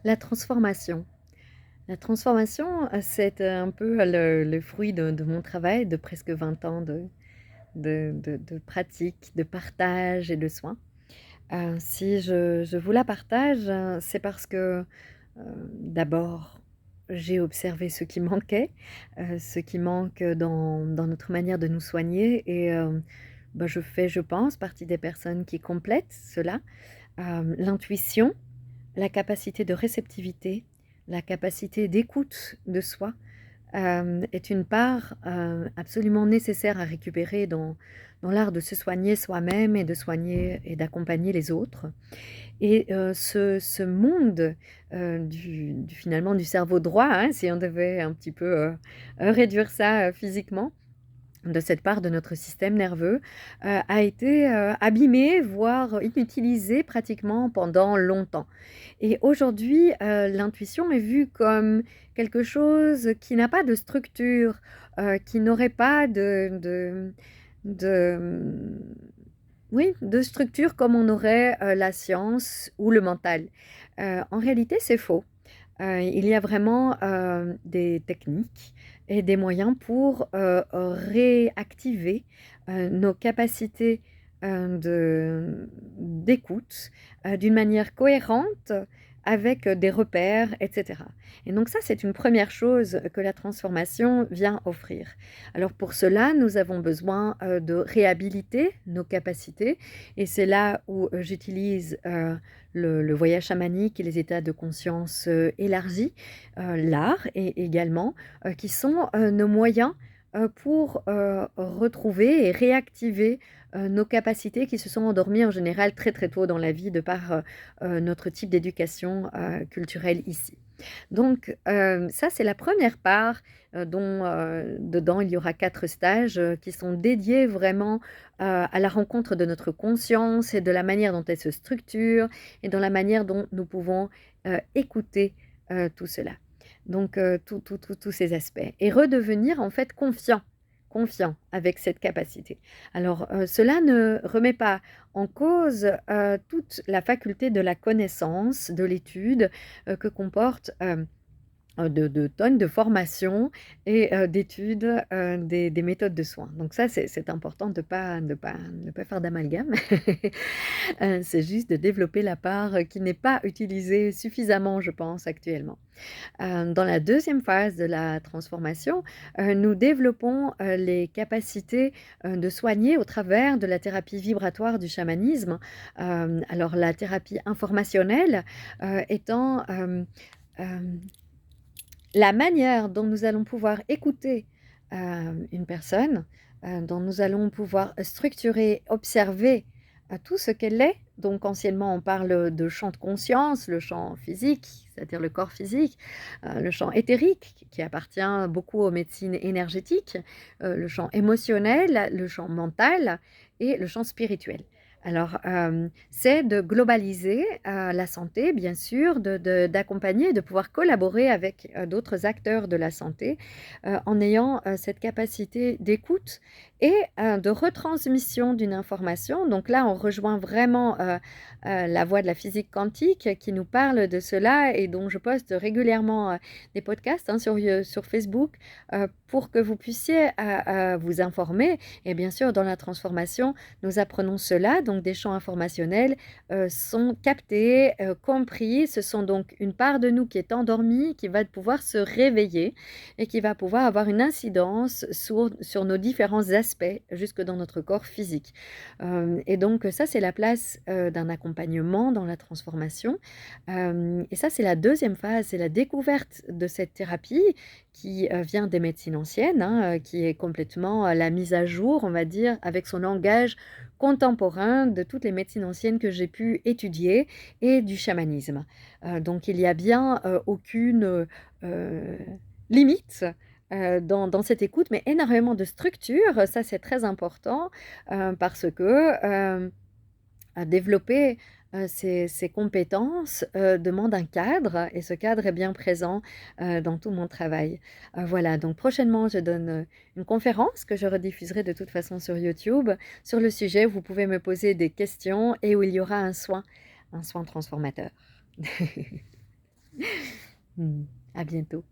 La transformation. La transformation, c'est un peu le fruit de mon travail de presque 20 ans de pratique, de partage et de soins. Si je vous la partage, c'est parce que, d'abord, j'ai observé ce qui manque dans notre manière de nous soigner et bah, je fais, je pense, partie des personnes qui complètent cela. L'intuition, la capacité de réceptivité, la capacité d'écoute de soi, est une part, absolument nécessaire à récupérer dans l'art de se soigner soi-même et de soigner et d'accompagner les autres. Et ce monde, finalement du cerveau droit, hein, si on devait un petit peu, réduire ça, physiquement, de cette part de notre système nerveux, a été, abîmée, voire inutilisée pratiquement pendant longtemps. Et aujourd'hui, l'intuition est vue comme quelque chose qui n'a pas de structure, qui n'aurait pas de, oui, de structure comme on aurait, la science ou le mental. En réalité, c'est faux. Il y a vraiment, des techniques et des moyens pour, réactiver, nos capacités, d'écoute, d'une manière cohérente avec, des repères et cetera. Et donc ça, c'est une première chose que la transformation vient offrir. Alors pour cela, nous avons besoin, de réhabiliter nos capacités et c'est là où, j'utilise, le voyage chamanique et les états de conscience élargis, l'art et également, qui sont nos moyens pour retrouver et réactiver nos capacités qui se sont endormies en général très très tôt dans la vie de par notre type d'éducation culturelle ici. Donc ça c'est la première part dont dedans il y aura 4 stages qui sont dédiés vraiment à la rencontre de notre conscience et de la manière dont elle se structure et dans la manière dont nous pouvons écouter tout cela. Donc tous ces aspects et redevenir en fait confiant avec cette capacité. Alors cela ne remet pas en cause toute la faculté de la connaissance, de l'étude que comporte de tonnes de formations et d'études, des méthodes de soins. Donc ça, c'est important de pas faire d'amalgame. C'est juste de développer la part, qui n'est pas utilisée suffisamment, je pense, actuellement. Dans la deuxième phase de la transformation, nous développons, les capacités, de soigner au travers de la thérapie vibratoire du chamanisme. Alors la thérapie informationnelle, étant, la manière dont nous allons pouvoir écouter, une personne, dont nous allons pouvoir structurer, observer, tout ce qu'elle est. Donc anciennement, on parle de champ de conscience, le champ physique, c'est-à-dire le corps physique, le champ éthérique qui appartient beaucoup aux médecines énergétiques, le champ émotionnel, le champ mental et le champ spirituel. Alors, c'est de globaliser, la santé, bien sûr, d'accompagner, de pouvoir collaborer avec, d'autres acteurs de la santé, en ayant, cette capacité d'écoute et de retransmission d'une information. Donc là, on rejoint vraiment, la voie de la physique quantique qui nous parle de cela et dont je poste régulièrement, des podcasts, hein, sur Facebook, pour que vous puissiez, vous informer et bien sûr, dans la transformation, nous apprenons cela, donc des champs informationnels sont captés, compris. Ce sont donc une part de nous qui est endormie, qui va pouvoir se réveiller et qui va pouvoir avoir une incidence sur nos différents aspects, jusque dans notre corps physique. Et donc ça, c'est la place d'un accompagnement dans la transformation. Et ça, c'est la deuxième phase, c'est la découverte de cette thérapie qui vient des médecines anciennes, hein, qui est complètement la mise à jour, on va dire, avec son langage contemporain de toutes les médecines anciennes que j'ai pu étudier et du chamanisme. Donc il y a bien aucune limite dans cette écoute, mais énormément de structure, ça c'est très important parce que développer ces compétences demande un cadre et ce cadre est bien présent dans tout mon travail. Voilà, donc prochainement, je donne une conférence que je rediffuserai de toute façon sur YouTube sur le sujet où vous pouvez me poser des questions et où il y aura un soin transformateur. Mmh. À bientôt.